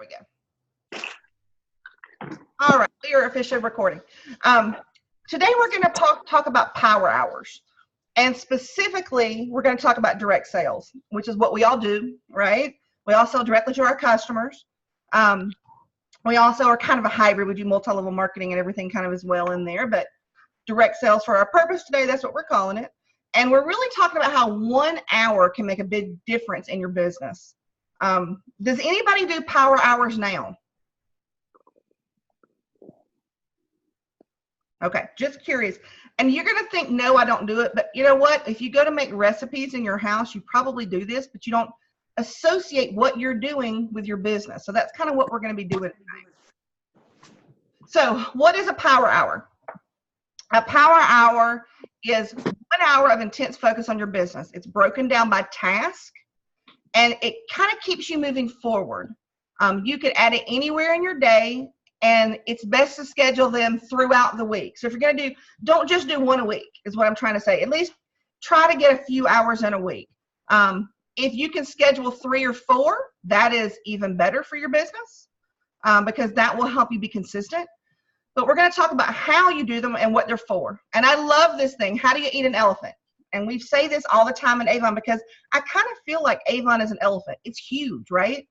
we go. All right, we are officially recording. Today we're going to talk about power hours. And specifically, we're going to talk about direct sales, which is what we all do, right? We all sell directly to our customers. We also are kind of a hybrid. We do multi-level marketing and everything kind of as well in there, but direct sales for our purpose today, that's what we're calling it. And we're really talking about how 1 hour can make a big difference in your business. Does anybody do power hours now? Okay, just curious. And you're going to think, no, I don't do it. But you know what? If you go to make recipes in your house, you probably do this, but you don't associate what you're doing with your business. So that's kind of what we're going to be doing tonight. So what is a power hour? A power hour is 1 hour of intense focus on your business. It's broken down by task, and it kind of keeps you moving forward. You can add it anywhere in your day, and it's best to schedule them throughout the week. So if you're going to don't just do one a week is what I'm trying to say. At least try to get a few hours in a week. If you can schedule 3 or 4, that is even better for your business because that will help you be consistent. But we're going to talk about how you do them and what they're for. And I love this thing. How do you eat an elephant? And we say this all the time in Avon because I kind of feel like Avon is an elephant. It's huge, right?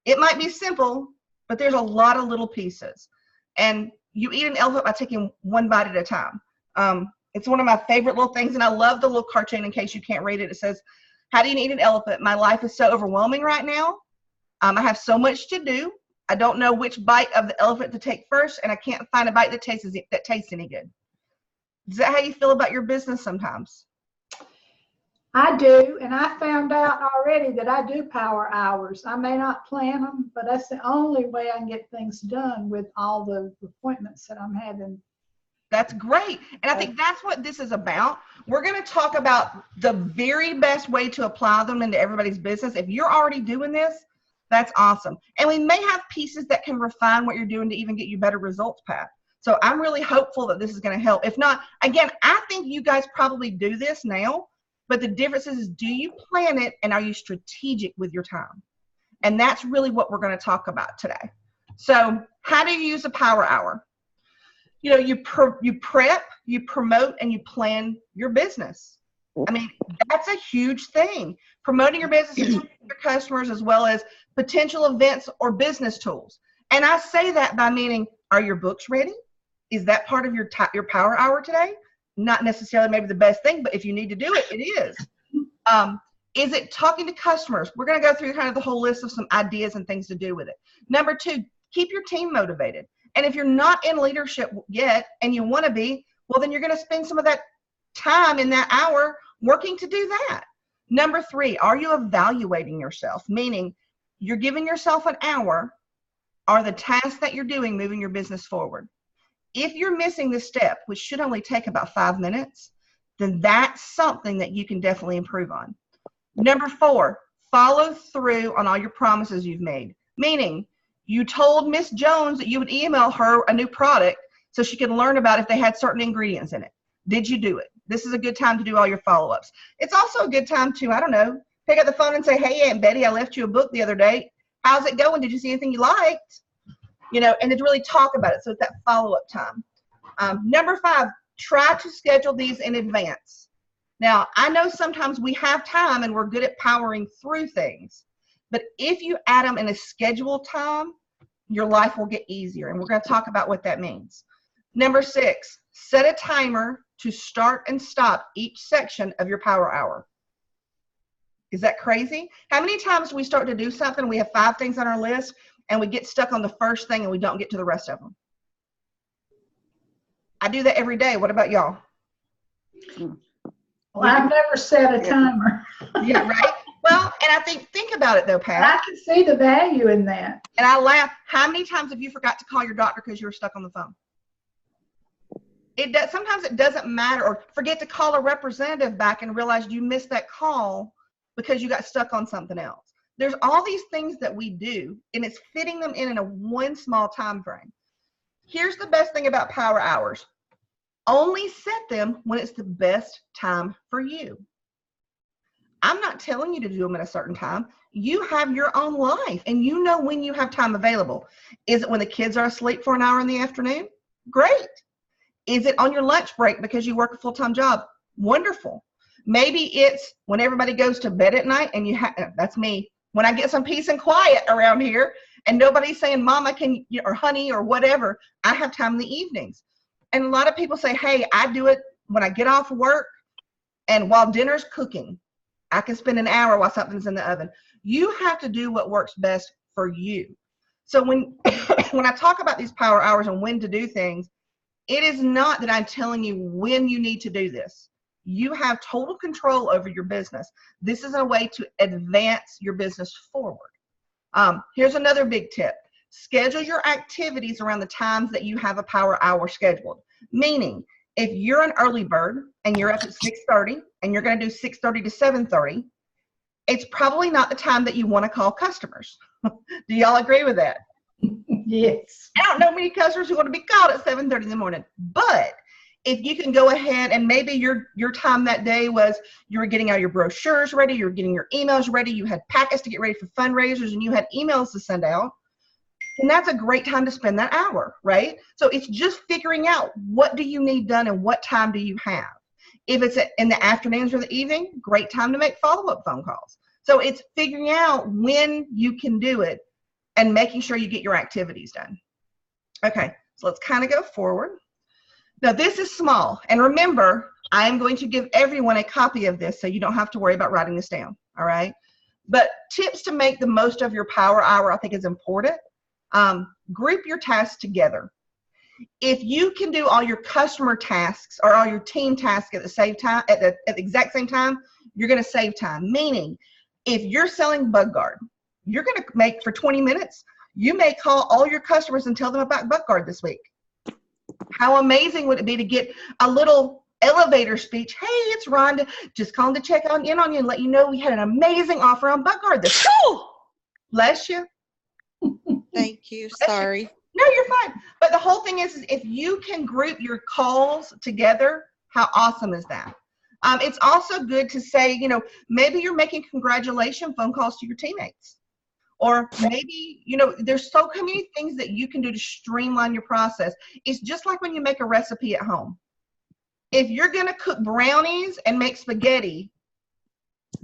It might be simple, but there's a lot of little pieces. And you eat an elephant by taking one bite at a time. It's one of my favorite little things. And I love the little cartoon in case you can't read it. It says, how do you eat an elephant? My life is so overwhelming right now. I have so much to do. I don't know which bite of the elephant to take first, and I can't find a bite that tastes any good. Is that how you feel about your business sometimes? I do, and I found out already that I do power hours. I may not plan them, but that's the only way I can get things done with all the appointments that I'm having. That's great. And I think that's what this is about. We're going to talk about the very best way to apply them into everybody's business. If you're already doing this, that's awesome. And we may have pieces that can refine what you're doing to even get you better results, Pat. So I'm really hopeful that this is going to help. If not, again, I think you guys probably do this now, but the difference is do you plan it and are you strategic with your time? And that's really what we're going to talk about today. So how do you use a power hour? You know, you prep, you promote, and you plan your business. I mean, that's a huge thing. Promoting your business to your customers as well as potential events or business tools. And I say that by meaning, are your books ready? Is that part of your power hour today? Not necessarily maybe the best thing, but if you need to do it, it is. Is it talking to customers? We're going to go through kind of the whole list of some ideas and things to do with it. Number 2, keep your team motivated. And if you're not in leadership yet and you want to be, well, then you're going to spend some of that time in that hour working to do that. Number 3, are you evaluating yourself? Meaning you're giving yourself an hour. Are the tasks that you're doing moving your business forward? If you're missing this step, which should only take about 5 minutes, then that's something that you can definitely improve on. Number 4, follow through on all your promises you've made. Meaning you told Miss Jones that you would email her a new product so she could learn about if they had certain ingredients in it. Did you do it? This is a good time to do all your follow-ups. It's also a good time to, I don't know, pick up the phone and say, hey, Aunt Betty, I left you a book the other day. How's it going? Did you see anything you liked? You know, and to really talk about it. So it's that follow-up time. Number 5, try to schedule these in advance. Now, I know sometimes we have time and we're good at powering through things. But if you add them in a scheduled time, your life will get easier. And we're going to talk about what that means. Number 6, set a timer to start and stop each section of your power hour. Is that crazy? How many times do we start to do something, we have 5 things on our list, and we get stuck on the first thing and we don't get to the rest of them? I do that every day. What about y'all? Well, I've never set a timer. Yeah, right? Well, and I think about it though, Pat. I can see the value in that. And I laugh. How many times have you forgot to call your doctor because you were stuck on the phone? Sometimes it doesn't matter, or forget to call a representative back and realize you missed that call because you got stuck on something else. There's all these things that we do, and it's fitting them in a one small time frame. Here's the best thing about power hours. Only set them when it's the best time for you. I'm not telling you to do them at a certain time. You have your own life and you know when you have time available. Is it when the kids are asleep for an hour in the afternoon? Great. Is it on your lunch break because you work a full-time job? Wonderful. Maybe it's when everybody goes to bed at night and that's me. When I get some peace and quiet around here and nobody's saying, Mama, can you, or honey, or whatever, I have time in the evenings. And a lot of people say, hey, I do it when I get off work and while dinner's cooking. I can spend an hour while something's in the oven. You have to do what works best for you. So when I talk about these power hours and when to do things, it is not that I'm telling you when you need to do this. You have total control over your business. This is a way to advance your business forward. Here's another big tip. Schedule your activities around the times that you have a power hour scheduled. Meaning, if you're an early bird and you're up at 6:30 and you're going to do 6:30 to 7:30, it's probably not the time that you want to call customers. Do y'all agree with that? Yes. I don't know many customers who want to be called at 7:30 in the morning, but if you can go ahead and maybe your time that day was you were getting all your brochures ready, you were getting your emails ready, you had packets to get ready for fundraisers, and you had emails to send out, and that's a great time to spend that hour, right? So it's just figuring out what do you need done and what time do you have. If it's in the afternoons or the evening, great time to make follow-up phone calls. So it's figuring out when you can do it and making sure you get your activities done. Okay, so let's kind of go forward. Now this is small, and remember, I am going to give everyone a copy of this so you don't have to worry about writing this down, all right? But tips to make the most of your power hour I think is important. Group your tasks together. If you can do all your customer tasks or all your team tasks at the same time, at the exact same time, you're going to save time. Meaning, if you're selling Bug Guard, you're going to make for 20 minutes. You may call all your customers and tell them about Bug Guard this week. How amazing would it be to get a little elevator speech? Hey, it's Rhonda. Just calling to check in on you and let you know we had an amazing offer on Bug Guard this week. Bless you. Thank you. Sorry. No, you're fine. But the whole thing is if you can group your calls together, how awesome is that? It's also good to say, you know, maybe you're making congratulation phone calls to your teammates. Or maybe, you know, there's so many things that you can do to streamline your process. It's just like when you make a recipe at home. If you're going to cook brownies and make spaghetti,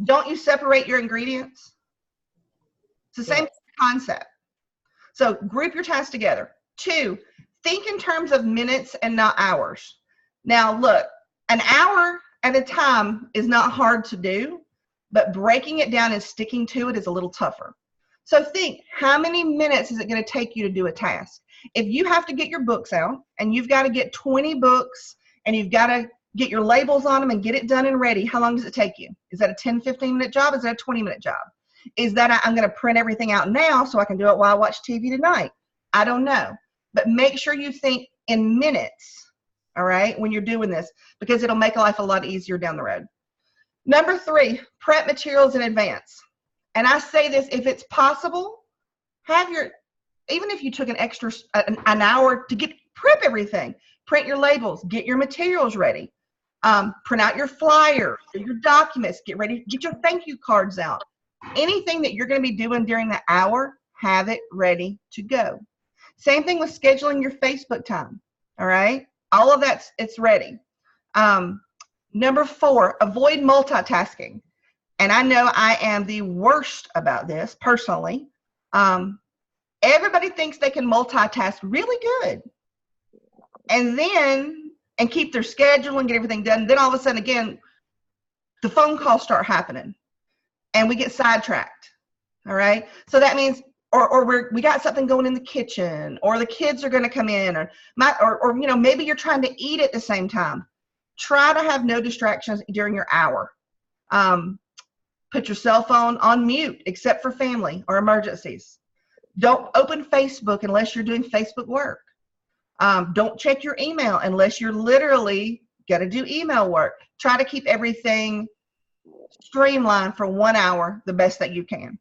don't you separate your ingredients? It's the same concept. So group your tasks together. 2, think in terms of minutes and not hours. Now look, an hour at a time is not hard to do, but breaking it down and sticking to it is a little tougher. So think, how many minutes is it going to take you to do a task? If you have to get your books out and you've got to get 20 books and you've got to get your labels on them and get it done and ready, how long does it take you? Is that a 10, 15-minute job? Is that a 20-minute job? Is that I'm going to print everything out now so I can do it while I watch TV tonight? I don't know. But make sure you think in minutes, all right, when you're doing this, because it'll make life a lot easier down the road. Number 3, prep materials in advance. And I say this, if it's possible, even if you took an hour to prep everything, print your labels, get your materials ready, print out your flyers, your documents, get ready, get your thank you cards out. Anything that you're going to be doing during the hour, have it ready to go. Same thing with scheduling your Facebook time, all right? All of that, it's ready. Number 4, avoid multitasking. And I know I am the worst about this personally. Everybody thinks they can multitask really good. And keep their schedule and get everything done. Then all of a sudden, again, the phone calls start happening. And we get sidetracked, all right? So that means, or we got something going in the kitchen, or the kids are going to come in, or you know, maybe you're trying to eat at the same time. Try to have no distractions during your hour. Put your cell phone on mute, except for family or emergencies. Don't open Facebook unless you're doing Facebook work. Don't check your email unless you're literally got to do email work. Try to keep everything streamlined for 1 hour the best that you can.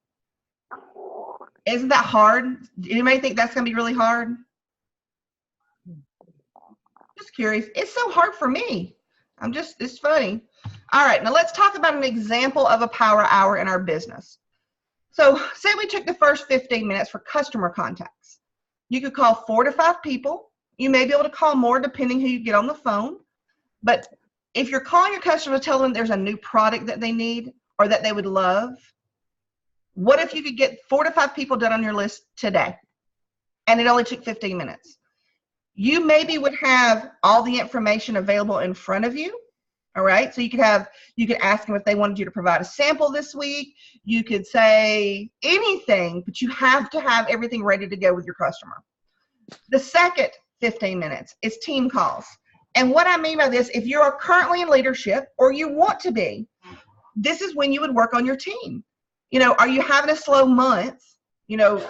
Isn't that hard? Anybody think that's going to be really hard? Just curious. It's so hard for me. It's funny. All right, now let's talk about an example of a power hour in our business. So say we took the first 15 minutes for customer contacts. You could call 4 to 5 people. You may be able to call more depending who you get on the phone. But if you're calling your customer to tell them there's a new product that they need or that they would love, what if you could get 4 to 5 people done on your list today? And it only took 15 minutes. You maybe would have all the information available in front of you. All right. So you could ask them if they wanted you to provide a sample this week. You could say anything, but you have to have everything ready to go with your customer. The second 15 minutes is team calls. And what I mean by this, if you are currently in leadership or you want to be, this is when you would work on your team. You know, are you having a slow month? You know,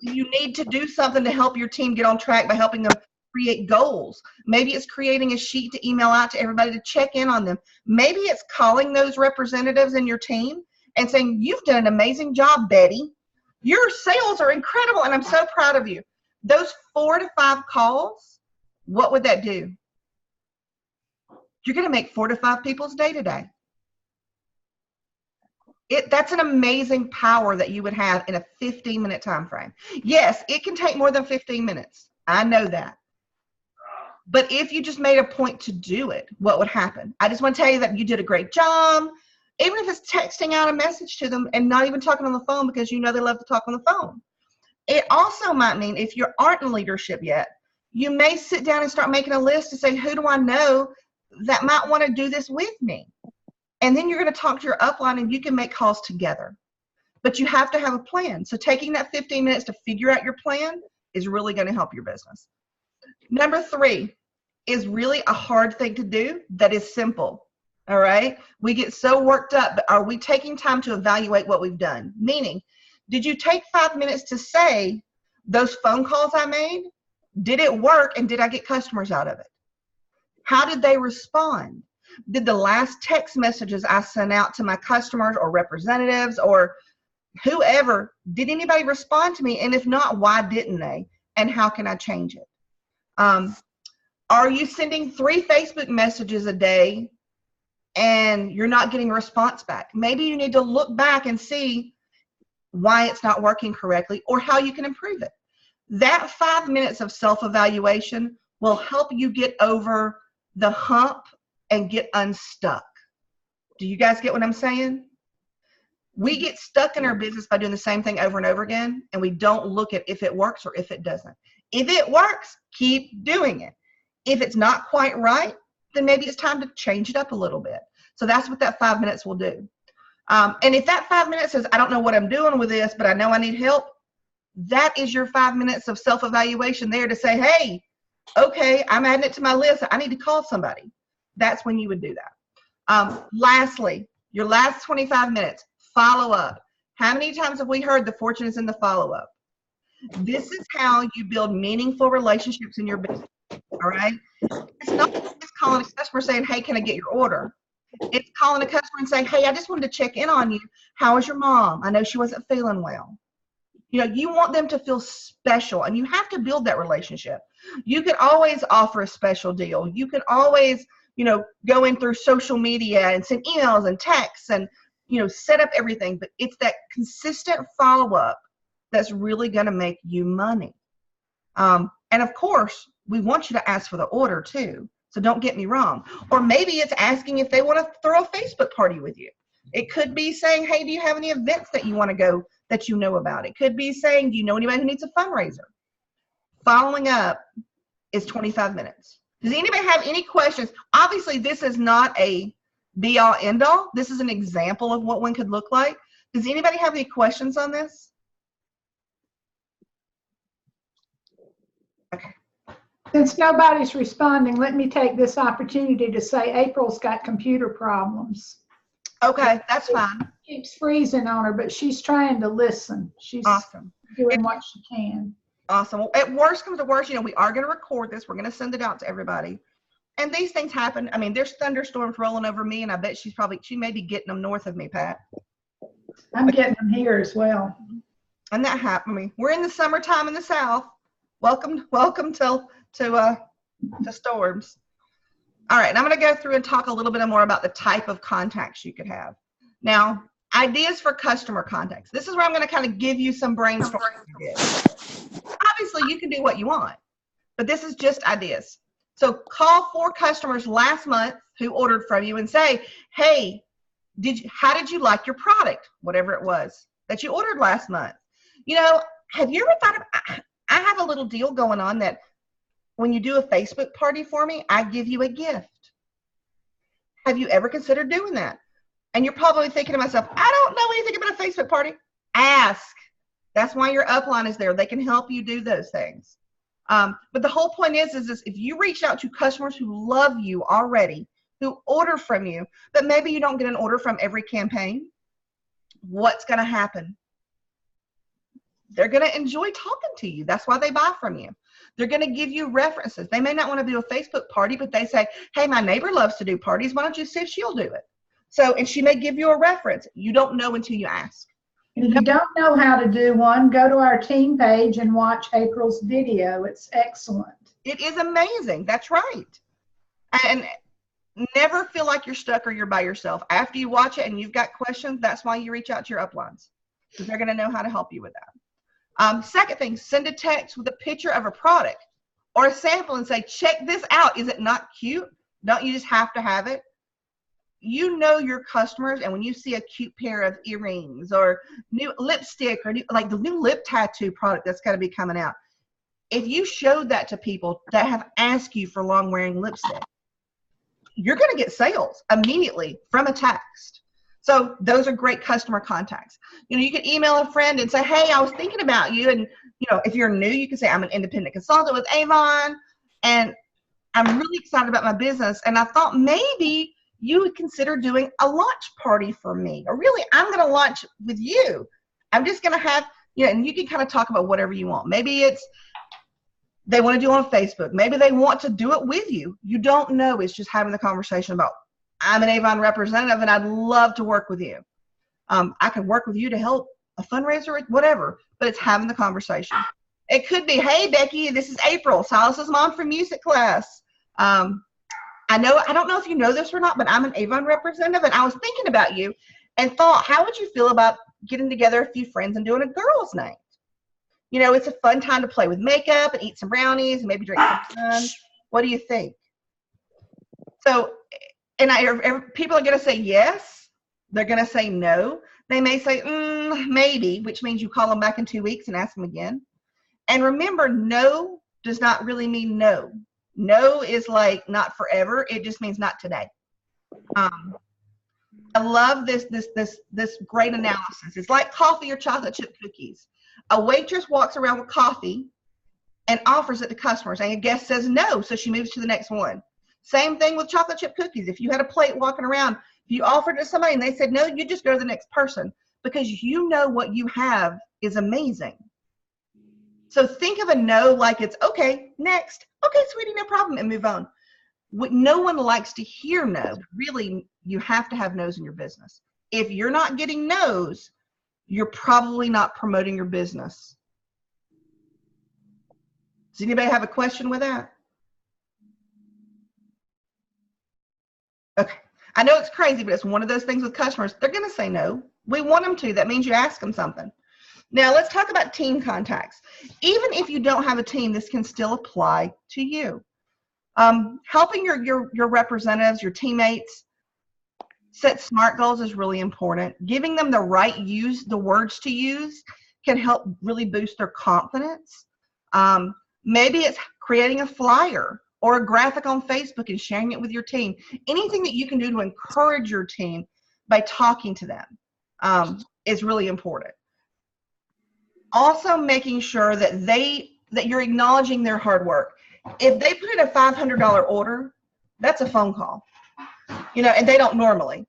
do you need to do something to help your team get on track by helping them create goals? Maybe it's creating a sheet to email out to everybody to check in on them. Maybe it's calling those representatives in your team and saying, you've done an amazing job, Betty. Your sales are incredible and I'm so proud of you. Those 4 to 5 calls, what would that do? You're going to make 4 to 5 people's day today. That's an amazing power that you would have in a 15-minute time frame. Yes, it can take more than 15 minutes. I know that. But if you just made a point to do it, what would happen? I just want to tell you that you did a great job. Even if it's texting out a message to them and not even talking on the phone because you know they love to talk on the phone. It also might mean if you aren't in leadership yet, you may sit down and start making a list to say, who do I know that might want to do this with me? And then you're going to talk to your upline and you can make calls together. But you have to have a plan. So taking that 15 minutes to figure out your plan is really going to help your business. Number 3 is really a hard thing to do that is simple. All right. We get so worked up, but are we taking time to evaluate what we've done? Meaning, did you take 5 minutes to say those phone calls I made? Did it work and did I get customers out of it? How did they respond? Did the last text messages I sent out to my customers or representatives or whoever, did anybody respond to me? And if not, why didn't they? And how can I change it? Are you sending 3 Facebook messages a day and you're not getting a response back? Maybe you need to look back and see why it's not working correctly or how you can improve it. That 5 minutes of self-evaluation will help you get over the hump and get unstuck. Do you guys get what I'm saying? We get stuck in our business by doing the same thing over and over again, and we don't look at if it works or if it doesn't. If it works, keep doing it. If it's not quite right, then maybe it's time to change it up a little bit. So that's what that 5 minutes will do. And if that 5 minutes says, I don't know what I'm doing with this, but I know I need help, that is your 5 minutes of self-evaluation there to say, hey, okay, I'm adding it to my list. I need to call somebody. That's when you would do that. Lastly, your last 25 minutes, follow up. How many times have we heard the fortune is in the follow-up? This is how you build meaningful relationships in your business, all right? It's not just calling a customer saying, hey, can I get your order? It's calling a customer and saying, hey, I just wanted to check in on you. How is your mom? I know she wasn't feeling well. You know, you want them to feel special, and you have to build that relationship. You can always offer a special deal. You can always, you know, go in through social media and send emails and texts and, you know, set up everything. But it's that consistent follow-up that's really going to make you money. And of course, we want you to ask for the order too. So don't get me wrong. Or maybe it's asking if they want to throw a Facebook party with you. It could be saying, hey, do you have any events that you want to go that you know about? It could be saying, do you know anybody who needs a fundraiser? Following up is 25 minutes. Does anybody have any questions? Obviously, this is not a be-all, end-all. This is an example of what one could look like. Does anybody have any questions on this? Okay. Since nobody's responding, let me take this opportunity to say April's got computer problems. Okay, that's fine. Keeps freezing on her, but she's trying to listen. She's awesome. Doing what she can. Awesome. Well, at worst comes to worst, you know, we are going to record this. We're going to send it out to everybody. And these things happen. I mean, there's thunderstorms rolling over me, and I bet she may be getting them north of me, Pat. I'm getting them here as well. And that happened. I mean, we're in the summertime in the South. Welcome to storms. All right, and I'm going to go through and talk a little bit more about the type of contacts you could have. Now, ideas for customer contacts. This is where I'm going to kind of give you some brainstorming ideas. Obviously, you can do what you want, but this is just ideas. So call 4 customers last month who ordered from you and say, hey, how did you like your product, whatever it was that you ordered last month? You know, have you ever thought of, I have a little deal going on that when you do a Facebook party for me, I give you a gift. Have you ever considered doing that? And you're probably thinking to myself, I don't know anything about a Facebook party. Ask. That's why your upline is there. They can help you do those things. But the whole point is if you reach out to customers who love you already, who order from you, but maybe you don't get an order from every campaign, what's going to happen? They're going to enjoy talking to you. That's why they buy from you. They're going to give you references. They may not want to do a Facebook party, but they say, hey, my neighbor loves to do parties. Why don't you see if she'll do it? So, and she may give you a reference. You don't know until you ask. If you don't know how to do one, go to our team page and watch April's video. It's excellent. It is amazing. That's right. And never feel like you're stuck or you're by yourself. After you watch it and you've got questions, that's why you reach out to your uplines, because they're going to know how to help you with that. Second thing, send a text with a picture of a product or a sample and say, check this out. Is it not cute? Don't you just have to have it? You know your customers, and when you see a cute pair of earrings or new lipstick or like the new lip tattoo product that's got to be coming out, if you showed that to people that have asked you for long wearing lipstick, you're going to get sales immediately from a text. So those are great customer contacts. You know, you can email a friend and say, hey, I was thinking about you. And, you know, if you're new, you can say, I'm an independent consultant with Avon, and I'm really excited about my business. And I thought maybe you would consider doing a launch party for me. Or really, I'm going to launch with you. I'm just going to have, you know, and you can kind of talk about whatever you want. Maybe it's they want to do it on Facebook. Maybe they want to do it with you. You don't know. It's just having the conversation about, I'm an Avon representative and I'd love to work with you. I could work with you to help a fundraiser, whatever, but it's having the conversation. It could be, hey, Becky, this is April, Silas's mom from music class. I don't know if you know this or not, but I'm an Avon representative, and I was thinking about you and thought, how would you feel about getting together a few friends and doing a girls' night? You know, it's a fun time to play with makeup and eat some brownies and maybe drink some sun. What do you think? So, and people are going to say yes. They're going to say no. They may say maybe, which means you call them back in 2 weeks and ask them again. And remember, no does not really mean no. No is like not forever. It just means not today. I love this great analysis. It's like coffee or chocolate chip cookies. A waitress walks around with coffee and offers it to customers, and a guest says no, so she moves to the next one. Same thing with chocolate chip cookies. If you had a plate walking around, if you offered it to somebody and they said no, you just go to the next person, because you know what you have is amazing. So think of a no like it's okay, next. Okay, sweetie, no problem, and move on. No one likes to hear no. Really, you have to have no's in your business. If you're not getting no's, you're probably not promoting your business. Does anybody have a question with that? Okay. I know it's crazy, but it's one of those things with customers. They're going to say no. We want them to. That means you ask them something. Now, let's talk about team contacts. Even if you don't have a team, this can still apply to you. Helping your representatives, your teammates, set SMART goals is really important. Giving them the right the words to use can help really boost their confidence. Maybe it's creating a flyer or a graphic on Facebook and sharing it with your team. Anything that you can do to encourage your team by talking to them is really important. Also making sure that you're acknowledging their hard work. If they put in a $500 order, that's a phone call. You know, and they don't normally.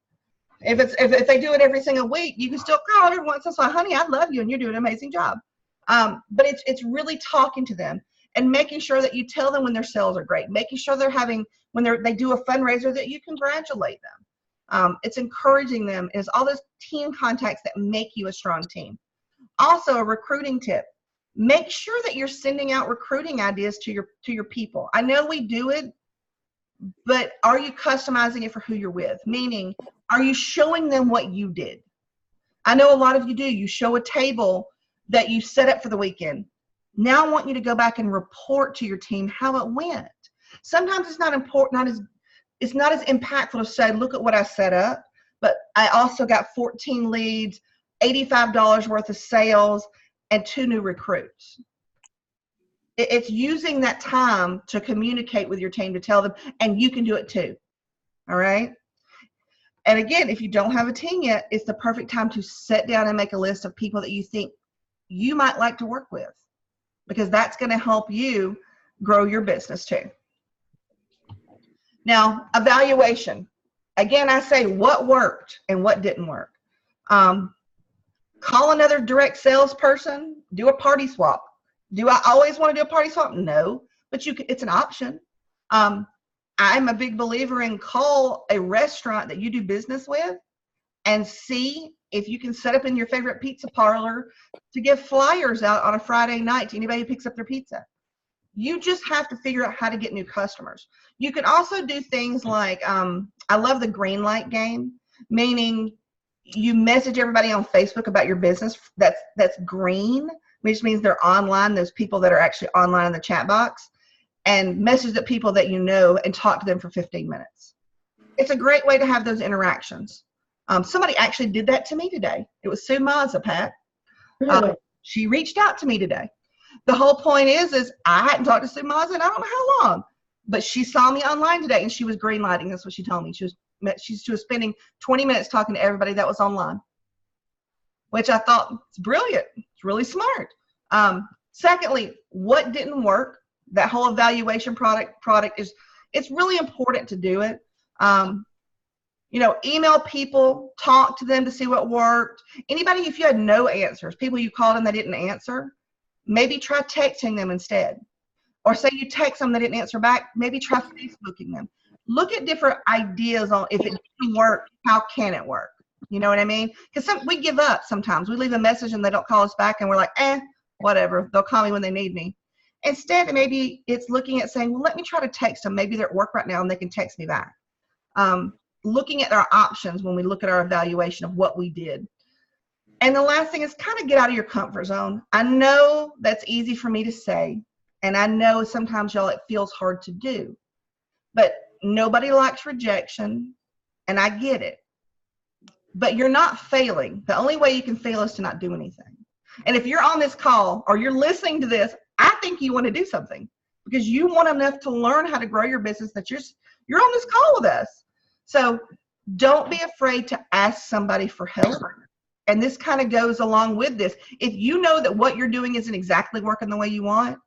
If they do it every single week, you can still call every once in a while, honey, I love you and you're doing an amazing job. But it's really talking to them and making sure that you tell them when their sales are great, making sure when they do a fundraiser that you congratulate them. It's encouraging them. It's all those team contacts that make you a strong team. Also, a recruiting tip. Make sure that you're sending out recruiting ideas to your people. I know we do it, but are you customizing it for who you're with? Meaning, are you showing them what you did? I know a lot of you do. You show a table that you set up for the weekend. Now I want you to go back and report to your team how it went. Sometimes it's not important, it's not as impactful to say, look at what I set up, but I also got 14 leads, $85 worth of sales, and 2 new recruits. It's using that time to communicate with your team to tell them, and you can do it too. All right? And again, if you don't have a team yet, it's the perfect time to sit down and make a list of people that you think you might like to work with, because that's going to help you grow your business too. Now, evaluation. Again, I say what worked and what didn't work. Call another direct salesperson, do a party swap. Do I always want to do a party swap? No, but it's an option. I'm a big believer in call a restaurant that you do business with and see if you can set up in your favorite pizza parlor to give flyers out on a Friday night to anybody who picks up their pizza. You just have to figure out how to get new customers. You can also do things like, I love the green light game, meaning you message everybody on Facebook about your business that's green, which means they're online, those people that are actually online in the chat box, and message the people that you know and talk to them for 15 minutes. It's a great way to have those interactions. Somebody actually did that to me today. It was Sue Mazza, Pat. Really? She reached out to me today. The whole point is I hadn't talked to Sue Mazza in I don't know how long, but she saw me online today and she was green lighting. That's what she told me. She was spending 20 minutes talking to everybody that was online, which I thought it's brilliant. It's really smart. Secondly, what didn't work? That whole evaluation product is, it's really important to do it. Email people, talk to them to see what worked. Anybody, if you had no answers, people you called and they didn't answer, maybe try texting them instead. Or say you text them, they didn't answer back, maybe try Facebooking them. Look at different ideas on if it didn't work, how can it work? You know what I mean? Because we give up sometimes. We leave a message and they don't call us back and we're like, whatever, they'll call me when they need me. Instead, maybe it's looking at saying, well, let me try to text them. Maybe they're at work right now and they can text me back. Looking at our options when we look at our evaluation of what we did. And the last thing is kind of get out of your comfort zone. I know that's easy for me to say, and I know sometimes, y'all, it feels hard to do. But nobody likes rejection, and I get it. But you're not failing. The only way you can fail is to not do anything. And if you're on this call or you're listening to this, I think you want to do something because you want enough to learn how to grow your business that you're on this call with us. So don't be afraid to ask somebody for help. And this kind of goes along with this. If you know that what you're doing isn't exactly working the way you want,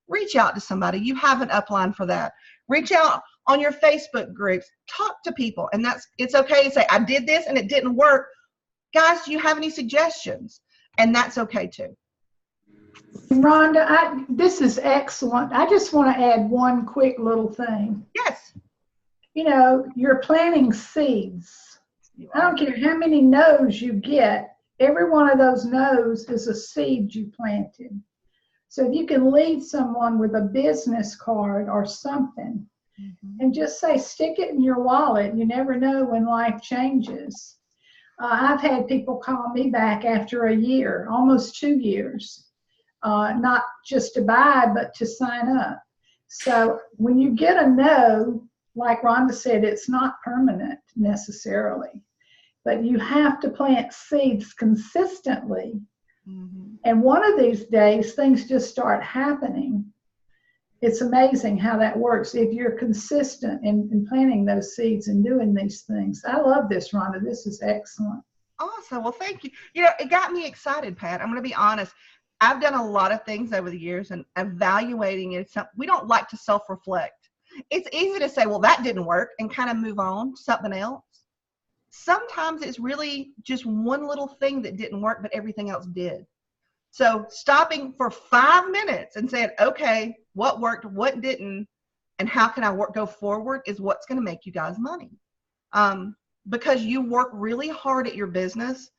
reach out to somebody. You have an upline for that. Reach out on your Facebook groups. Talk to people. And it's okay to say, I did this and it didn't work. Guys, do you have any suggestions? And that's okay too. Rhonda, this is excellent. I just want to add one quick little thing. Yes. You're planting seeds. I don't care how many no's you get. Every one of those no's is a seed you planted. So if you can lead someone with a business card or something, and just say, stick it in your wallet. You never know when life changes. I've had people call me back after a year, almost 2 years, not just to buy, but to sign up. So when you get a no, like Rhonda said, it's not permanent necessarily, but you have to plant seeds consistently. And one of these days, things just start happening. It's amazing how that works if you're consistent in planting those seeds and doing these things. I love this, Rhonda. This is excellent. Awesome. Well, thank you. It got me excited, Pat. I'm going to be honest. I've done a lot of things over the years, and evaluating it, we don't like to self-reflect. It's easy to say, well, that didn't work, and kind of move on to something else. Sometimes it's really just one little thing that didn't work, but everything else did. So stopping for 5 minutes and saying, okay, what worked, what didn't, and how can I go forward is what's going to make you guys money. Because you work really hard at your business,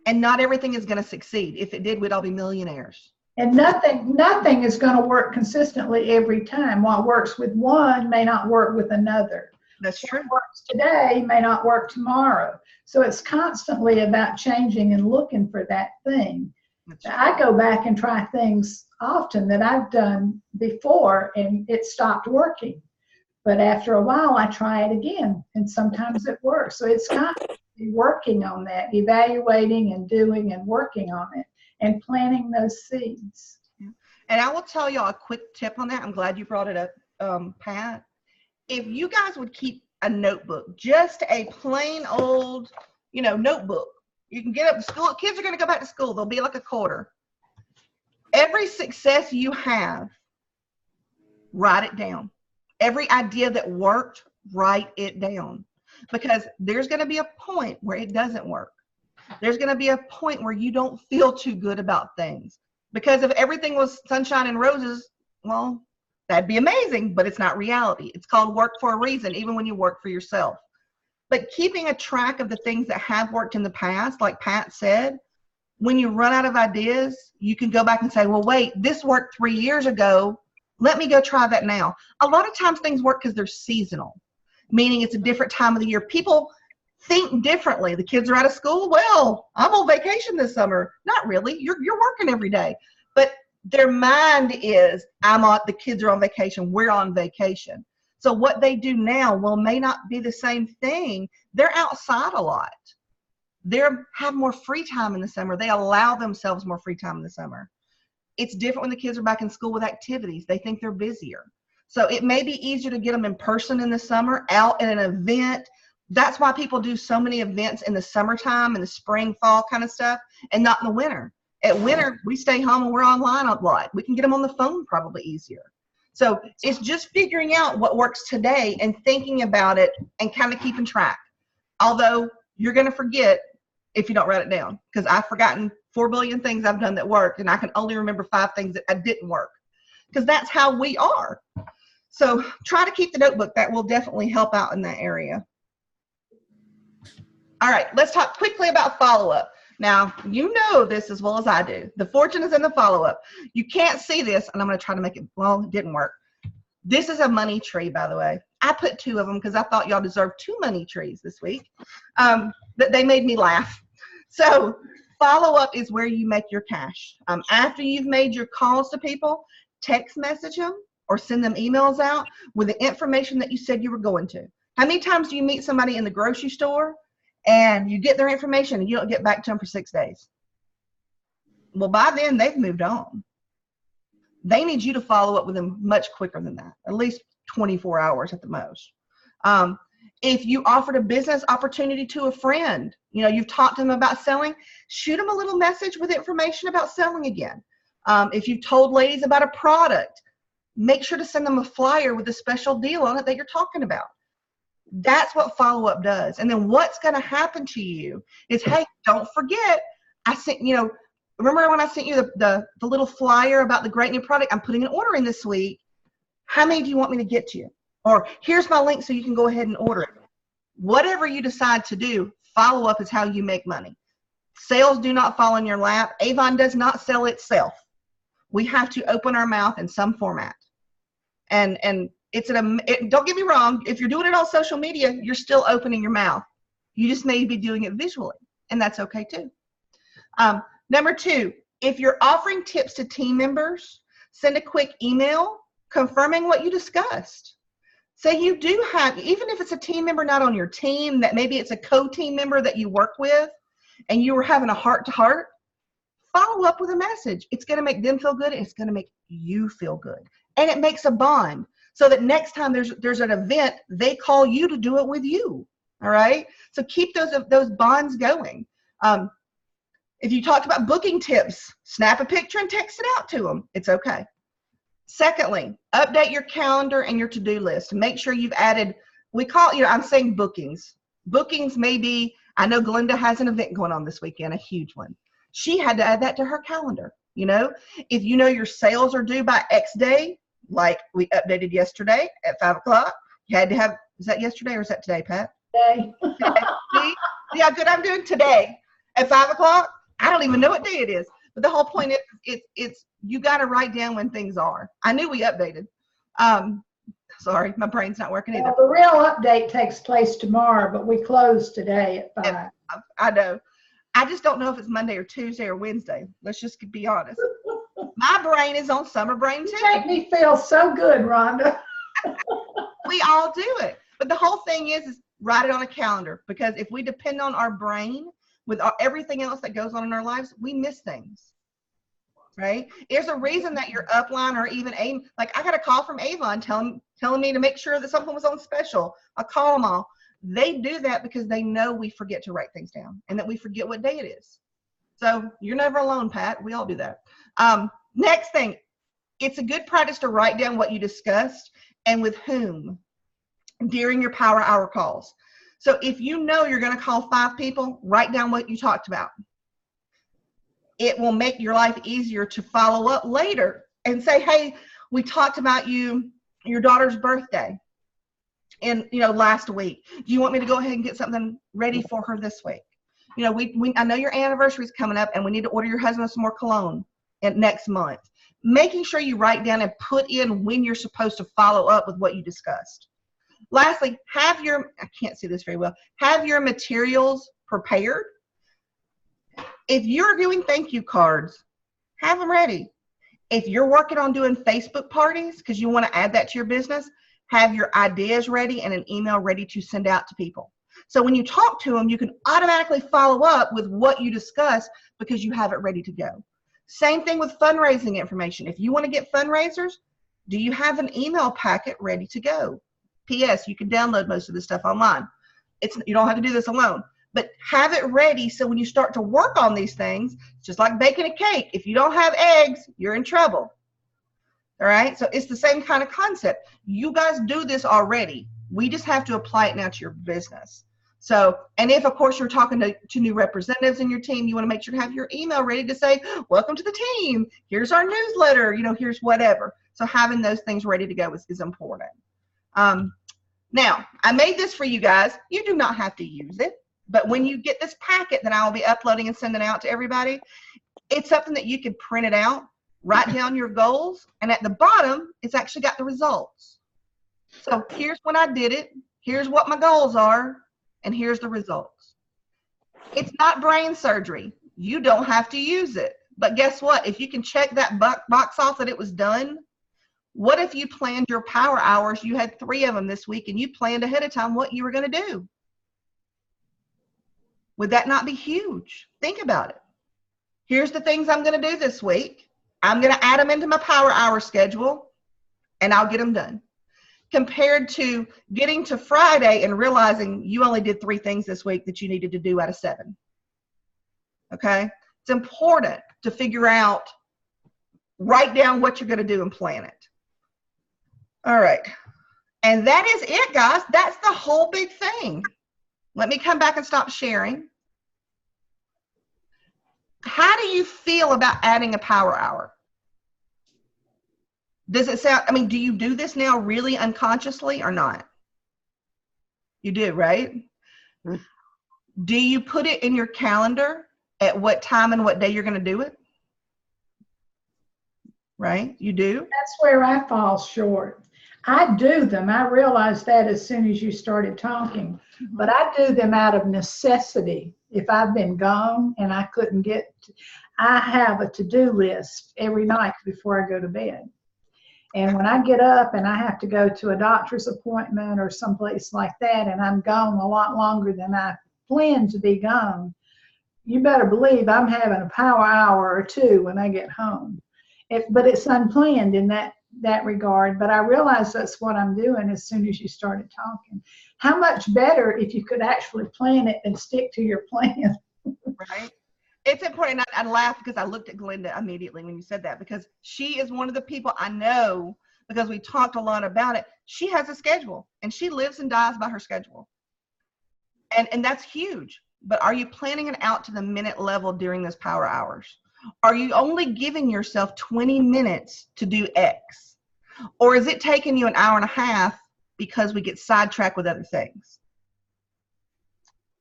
and not everything is going to succeed. If it did, we'd all be millionaires. And nothing is going to work consistently every time. What works with one may not work with another. That's true. What works today may not work tomorrow. So it's constantly about changing and looking for that thing. I go back and try things often that I've done before and it stopped working. But after a while, I try it again, and sometimes it works. So it's constantly working on that, evaluating and doing and working on it, and planting those seeds. And I will tell y'all a quick tip on that. I'm glad you brought it up, Pat. If you guys would keep a notebook, just a plain old, notebook. You can get up to school. Kids are going to go back to school. They'll be like a quarter. Every success you have, write it down. Every idea that worked, write it down. Because there's going to be a point where it doesn't work. There's going to be a point where you don't feel too good about things. Because if everything was sunshine and roses, well, that'd be amazing, but it's not reality. It's called work for a reason, even when you work for yourself. But keeping a track of the things that have worked in the past, like Pat said, when you run out of ideas, you can go back and say, well, wait, this worked 3 years ago. Let me go try that now. A lot of times things work because they're seasonal, meaning it's a different time of the year. People think differently. The kids are out of school. Well, I'm on vacation this summer. Not really. You're working every day. But their mind is, the kids are on vacation. We're on vacation. So what they do now may not be the same thing. They're outside a lot. They have more free time in the summer. They allow themselves more free time in the summer. It's different when the kids are back in school with activities. They think they're busier. So it may be easier to get them in person in the summer, out at an event. That's why people do so many events in the summertime, in the spring, fall kind of stuff, and not in the winter. At winter, we stay home and we're online a lot. We can get them on the phone probably easier. So it's just figuring out what works today and thinking about it and kind of keeping track. Although you're going to forget if you don't write it down, because I've forgotten 4 billion things I've done that worked, and I can only remember 5 things that didn't work, because that's how we are. So try to keep the notebook. That will definitely help out in that area. All right, let's talk quickly about follow-up. Now, you know this as well as I do. The fortune is in the follow-up. You can't see this, and I'm going to try to make it, well, it didn't work. This is a money tree, by the way. I put 2 of them because I thought y'all deserved 2 money trees this week. But they made me laugh. So follow-up is where you make your cash. After you've made your calls to people, text message them or send them emails out with the information that you said you were going to. How many times do you meet somebody in the grocery store and you get their information and you don't get back to them for 6 days? Well, by then they've moved on. They need you to follow up with them much quicker than that, at least 24 hours at the most. If you offered a business opportunity to a friend, you've talked to them about selling, shoot them a little message with information about selling again. If you've told ladies about a product, make sure to send them a flyer with a special deal on it that you're talking about. That's what follow-up does. And then what's going to happen to you is, hey, don't forget, I sent, remember when I sent you the little flyer about the great new product? I'm putting an order in this week. How many do you want me to get to you? Or here's my link so you can go ahead and order it. Whatever you decide to do, follow-up is how you make money. Sales do not fall in your lap. Avon does not sell itself. We have to open our mouth in some format. And don't get me wrong, if you're doing it on social media, you're still opening your mouth. You just may be doing it visually, and that's okay too. Number 2, if you're offering tips to team members, send a quick email confirming what you discussed. Say you do have, even if it's a team member not on your team, that maybe it's a co-team member that you work with and you were having a heart-to-heart, follow up with a message. It's going to make them feel good. And it's going to make you feel good. And it makes a bond so that next time there's an event, they call you to do it with you. All right? So keep those bonds going. If you talked about booking tips, snap a picture and text it out to them. It's okay. Secondly, update your calendar and your to-do list. Make sure you've added, I'm saying bookings. Bookings may be, I know Glenda has an event going on this weekend, a huge one. She had to add that to her calendar. If you know your sales are due by X day, like we updated yesterday at 5 o'clock, you had to have, is that yesterday or is that today, Pat? Today. Yeah, good. I'm doing today at 5 o'clock. I don't even know what day it is. But the whole point is, it's you got to write down when things are. I knew we updated. Sorry, my brain's not working either. Well, the real update takes place tomorrow, but we close today at 5. I know. I just don't know if it's Monday or Tuesday or Wednesday. Let's just be honest. My brain is on summer brain too. You make me feel so good, Rhonda. We all do it. But the whole thing is write it on a calendar, because if we depend on our brain with everything else that goes on in our lives, we miss things. Right? There's a reason that your upline or even like I got a call from Avon telling me to make sure that something was on special. I call them all. They do that because they know we forget to write things down and that we forget what day it is. So you're never alone, Pat. We all do that. Next thing, it's a good practice to write down what you discussed and with whom during your power hour calls. So if you know you're going to call 5 people, write down what you talked about. It will make your life easier to follow up later and say, hey, we talked about your daughter's birthday last week. Do you want me to go ahead and get something ready for her this week? I know your anniversary is coming up and we need to order your husband some more cologne next month. Making sure you write down and put in when you're supposed to follow up with what you discussed. Lastly, I can't see this very well, have your materials prepared. If you're doing thank you cards, have them ready. If you're working on doing Facebook parties because you want to add that to your business, have your ideas ready and an email ready to send out to people. So when you talk to them, you can automatically follow up with what you discussed because you have it ready to go. Same thing with fundraising information. If you want to get fundraisers, do you have an email packet ready to go? P.S. You can download most of this stuff online. You don't have to do this alone. But have it ready so when you start to work on these things, just like baking a cake, if you don't have eggs, you're in trouble. All right? So it's the same kind of concept. You guys do this already. We just have to apply it now to your business. So, and if, of course, you're talking to new representatives in your team, you want to make sure to have your email ready to say, welcome to the team. Here's our newsletter. Here's whatever. So having those things ready to go is important. Now, I made this for you guys. You do not have to use it. But when you get this packet that I will be uploading and sending out to everybody, it's something that you can print it out, write down your goals, and at the bottom, it's actually got the results. So here's when I did it, here's what my goals are, and here's the results. It's not brain surgery. You don't have to use it. But guess what? If you can check that box off that it was done, what if you planned your power hours, you had 3 of them this week, and you planned ahead of time what you were going to do? Would that not be huge? Think about it. Here's the things I'm going to do this week. I'm going to add them into my power hour schedule, and I'll get them done. Compared to getting to Friday and realizing you only did 3 things this week that you needed to do out of 7. Okay? It's important to figure out, write down what you're going to do and plan it. All right. And that is it, guys. That's the whole big thing. Let me come back and stop sharing. How do you feel about adding a power hour? Does it sound, do you do this now really unconsciously or not? You do, right? Do you put it in your calendar at what time and what day you're going to do it? Right? You do? That's where I fall short. I do them. I realized that as soon as you started talking. But I do them out of necessity. If I've been gone and I couldn't I have a to-do list every night before I go to bed. And when I get up and I have to go to a doctor's appointment or someplace like that, and I'm gone a lot longer than I planned to be gone, you better believe I'm having a power hour or 2 when I get home. But it's unplanned in that regard. But I realize that's what I'm doing as soon as you started talking. How much better if you could actually plan it and stick to your plan. Right. It's important. I laughed because I looked at Glenda immediately when you said that, because she is one of the people I know, because we talked a lot about it. She has a schedule and she lives and dies by her schedule. And that's huge. But are you planning it out to the minute level during those power hours? Are you only giving yourself 20 minutes to do X? Or is it taking you an hour and a half because we get sidetracked with other things?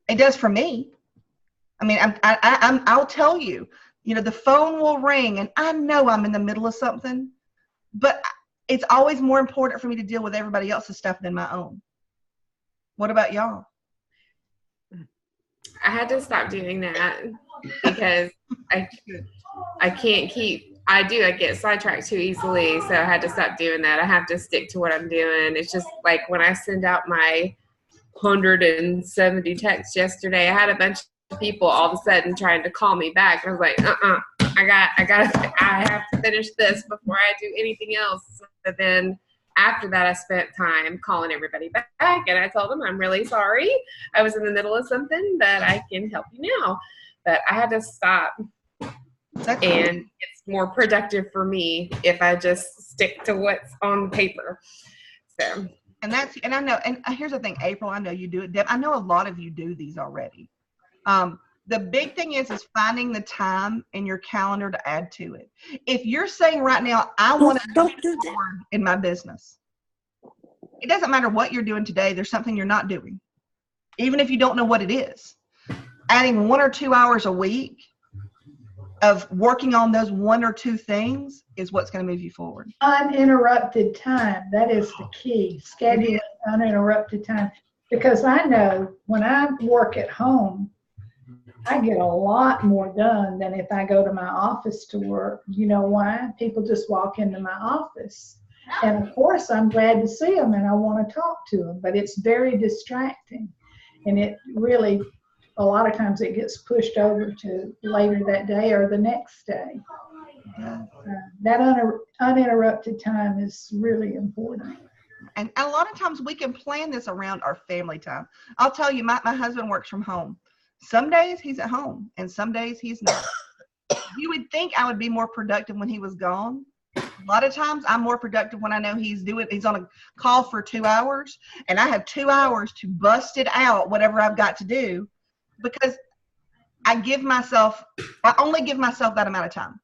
It does for me. I'll tell you, The phone will ring and I know I'm in the middle of something, but it's always more important for me to deal with everybody else's stuff than my own. What about y'all? I had to stop doing that because I can't keep, I get sidetracked too easily. So I had to stop doing that. I have to stick to what I'm doing. It's just like when I send out my 170 texts yesterday, I had a bunch of people all of a sudden trying to call me back. I was like, I have to finish this before I do anything else. But then after that, I spent time calling everybody back, and I told them I'm really sorry. I was in the middle of something, but I can help you now. But I had to stop. And it's more productive for me if I just stick to what's on the paper. So. And I know, and here's the thing, April, I know you do it. Deb, I know a lot of you do these already. The big thing is finding the time in your calendar to add to it. If you're saying right now, I want to move forward in my business, it doesn't matter what you're doing today. There's something you're not doing, even if you don't know what it is. Adding 1 or 2 hours a week of working on those 1 or 2 things is what's going to move you forward. Uninterrupted time. That is the key. Scheduling uninterrupted time. Because I know when I work at home, I get a lot more done than if I go to my office to work. You know why? People just walk into my office. And of course, I'm glad to see them and I want to talk to them, but it's very distracting. And it really, a lot of times it gets pushed over to later that day or the next day. That uninterrupted time is really important. And a lot of times we can plan this around our family time. I'll tell you, my husband works from home. Some days he's at home and some days he's not. You would think I would be more productive when he was gone. A lot of times I'm more productive when I know he's on a call for 2 hours and I have 2 hours to bust it out, whatever I've got to do, because I only give myself that amount of time.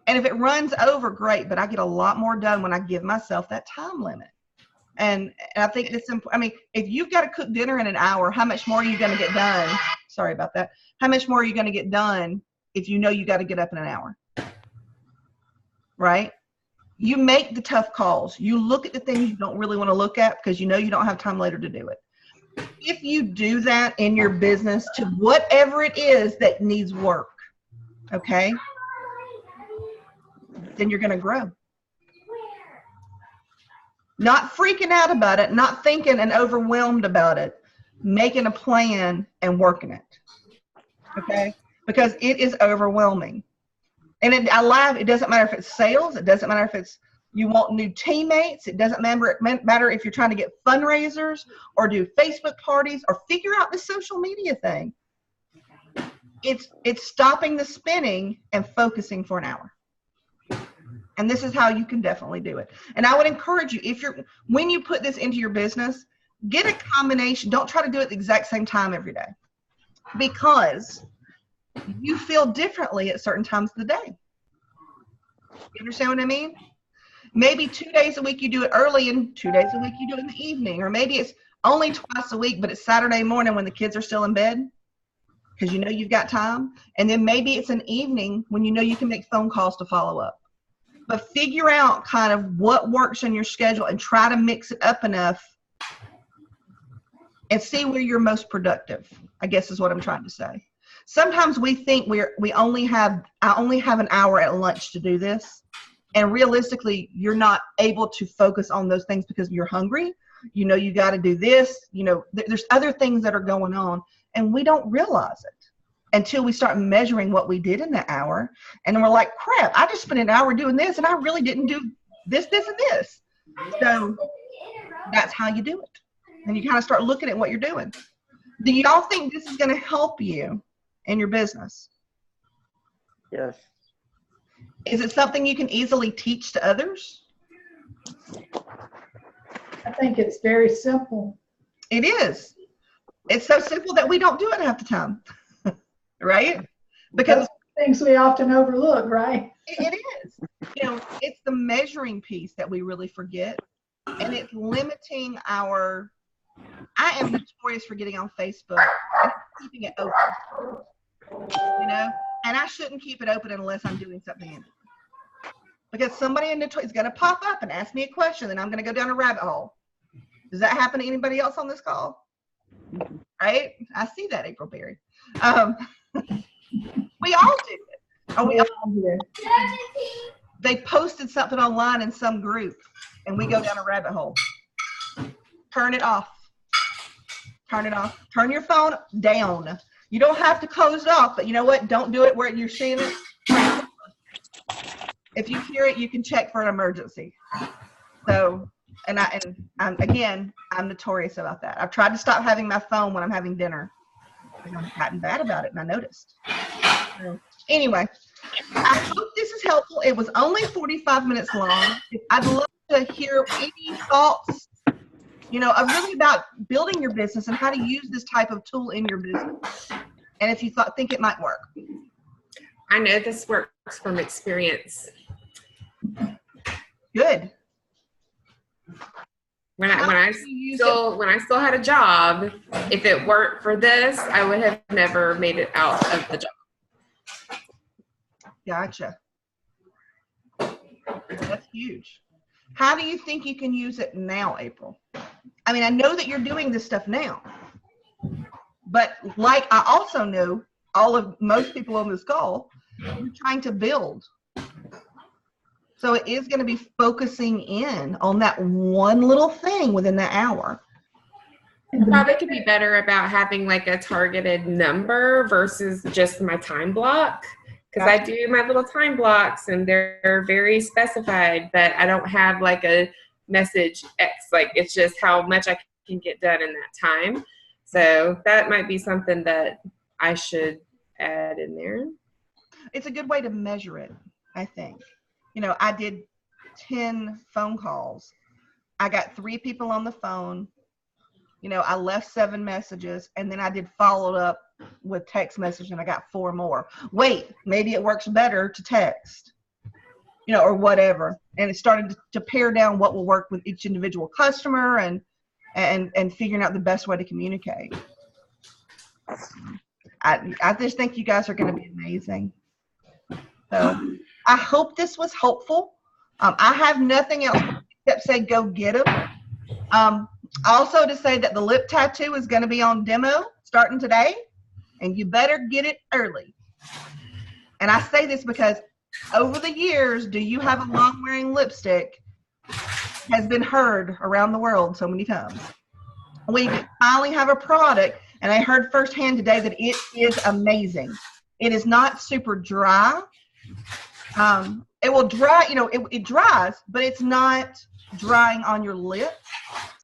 And if it runs over, great, but I get a lot more done when I give myself that time limit. And I think it's important. I mean, if you've got to cook dinner in an hour, how much more are you going to get done? Sorry about that. How much more are you going to get done if you know you got to get up in an hour? Right? You make the tough calls. You look at the things you don't really want to look at because you know you don't have time later to do it. If you do that in your business to whatever it is that needs work, okay, then you're going to grow. Not freaking out about it, not thinking and overwhelmed about it, making a plan and working it, okay? Because it is overwhelming. And I laugh, it doesn't matter if it's sales, it doesn't matter if it's you want new teammates, it doesn't matter if you're trying to get fundraisers or do Facebook parties or figure out the social media thing. It's stopping the spinning and focusing for an hour. And this is how you can definitely do it. And I would encourage you, when you put this into your business, get a combination. Don't try to do it at the exact same time every day because you feel differently at certain times of the day. You understand what I mean? Maybe 2 days a week you do it early and 2 days a week you do it in the evening. Or maybe it's only twice a week, but it's Saturday morning when the kids are still in bed because you know you've got time. And then maybe it's an evening when you know you can make phone calls to follow up. But figure out kind of what works in your schedule and try to mix it up enough and see where you're most productive, I guess is what I'm trying to say. Sometimes we think I only have an hour at lunch to do this. And realistically, you're not able to focus on those things because you're hungry. You know, you got to do this. You know, there's other things that are going on and we don't realize it until we start measuring what we did in that hour. And then we're like, crap, I just spent an hour doing this and I really didn't do this, this, and this. So that's how you do it. And you kind of start looking at what you're doing. Do y'all think this is going to help you in your business? Yes. Is it something you can easily teach to others? I think it's very simple. It is. It's so simple that we don't do it half the time. Right? Because those things we often overlook, right? It is. You know, it's the measuring piece that we really forget. And it's limiting I am notorious for getting on Facebook and keeping it open. You know, And I shouldn't keep it open unless I'm doing something in it. Because somebody in Detroit is going to pop up and ask me a question, and I'm going to go down a rabbit hole. Does that happen to anybody else on this call? Right? I see that, April Berry. We all do it. They posted something online in some group, and we go down a rabbit hole. Turn it off. Turn it off. Turn your phone down. You don't have to close it off, but you know what? Don't do it where you're seeing it. If you hear it, you can check for an emergency. So, I'm notorious about that. I've tried to stop having my phone when I'm having dinner. I've gotten bad about it, and I noticed. So, anyway, I hope this is helpful. It was only 45 minutes long. I'd love to hear any thoughts, of really about building your business and how to use this type of tool in your business. And if you think it might work. I know this works from experience. Good. When I still had a job, if it weren't for this, I would have never made it out of the job. Gotcha. That's huge. How do you think you can use it now, April? I mean, I know that you're doing this stuff now, but like I also know most people on this call, you're trying to build. So it is going to be focusing in on that one little thing within the hour. Probably could be better about having like a targeted number versus just my time block. Because I do my little time blocks and they're very specified, but I don't have like a message X. Like it's just how much I can get done in that time. So that might be something that I should add in there. It's a good way to measure it, I think. I did 10 phone calls. I got 3 people on the phone. I left 7 messages, and then I did follow up with text message, and I got 4 more. Wait, maybe it works better to text, or whatever. And it started to pare down what will work with each individual customer and figuring out the best way to communicate. I just think you guys are going to be amazing. So I hope this was helpful. I have nothing else except say go get them. Also to say that the lip tattoo is going to be on demo starting today, and you better get it early. And I say this because over the years, do you have a long-wearing lipstick has been heard around the world so many times. We finally have a product, and I heard firsthand today that it is amazing. It is not super dry. It will dry, it dries, but it's not drying on your lip.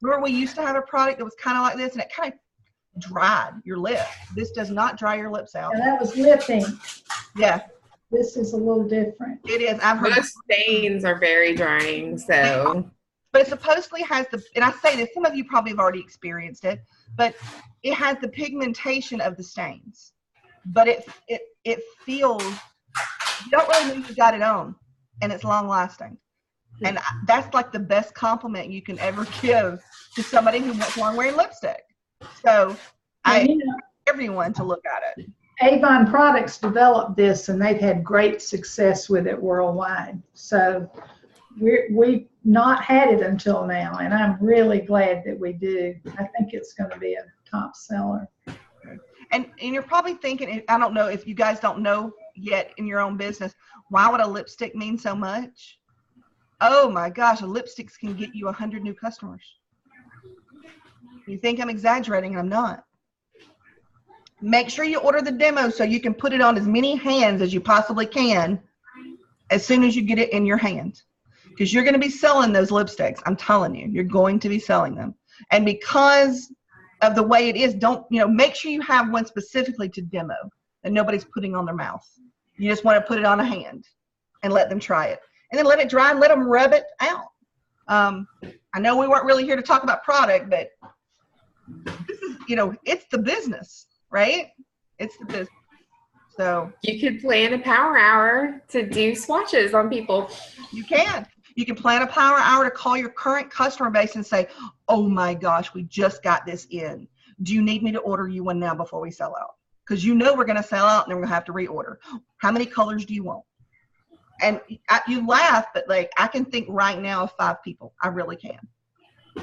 Remember, we used to have a product that was kind of like this, and it kind of dried your lip. This does not dry your lips out. And that was lip ink. Yeah. This is a little different. It is. I've heard most stains are very drying, so. But it supposedly has and I say this, some of you probably have already experienced it, but it has the pigmentation of the stains. But it feels, you don't really know you got it on, and it's long lasting. And that's like the best compliment you can ever give to somebody who wants long-wearing lipstick. So I encourage everyone to look at it. Avon Products developed this, and they've had great success with it worldwide. So we've not had it until now, and I'm really glad that we do. I think it's going to be a top seller. And you're probably thinking, I don't know if you guys don't know yet in your own business, why would a lipstick mean so much? Oh my gosh, a lipstick can get you 100 new customers. You think I'm exaggerating, and I'm not. Make sure you order the demo so you can put it on as many hands as you possibly can as soon as you get it in your hand. Because you're going to be selling those lipsticks. I'm telling you, you're going to be selling them. And because of the way it is, make sure you have one specifically to demo that nobody's putting on their mouth. You just want to put it on a hand and let them try it. And then let it dry and let them rub it out. I know we weren't really here to talk about product, but this is, it's the business, right? It's the business. So you could plan a power hour to do swatches on people. You can. You can plan a power hour to call your current customer base and say, oh my gosh, we just got this in. Do you need me to order you one now before we sell out? because you know we're going to sell out and then we're going to have to reorder. How many colors do you want? And you laugh, but like I can think right now of 5 people. I really can.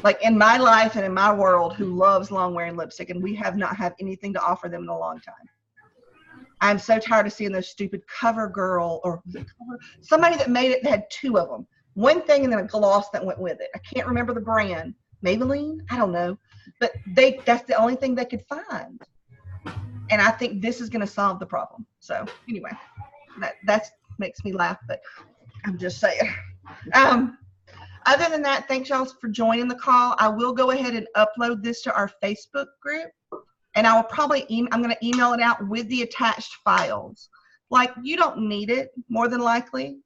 Like in my life and in my world who loves long wearing lipstick, and we have not had anything to offer them in a long time. I'm so tired of seeing those stupid CoverGirl or somebody that made it that had 2 of them. One thing and then a gloss that went with it. I can't remember the brand. Maybelline? I don't know. But that's the only thing they could find. And I think this is going to solve the problem. So anyway, that makes me laugh, but I'm just saying. Other than that, thanks y'all for joining the call. I will go ahead and upload this to our Facebook group. And I will probably, I'm going to email it out with the attached files. Like, you don't need it, more than likely.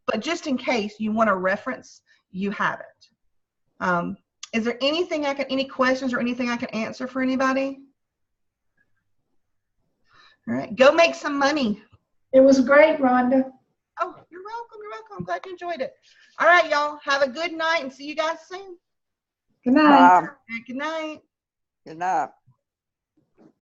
But just in case you want a reference, you have it. Is there anything any questions or anything I can answer for anybody? All right, go make some money. It was great, Rhonda. Oh, you're welcome. You're welcome. I'm glad you enjoyed it. All right, y'all. Have a good night and see you guys soon. Good night. Bye. Good night. Good night.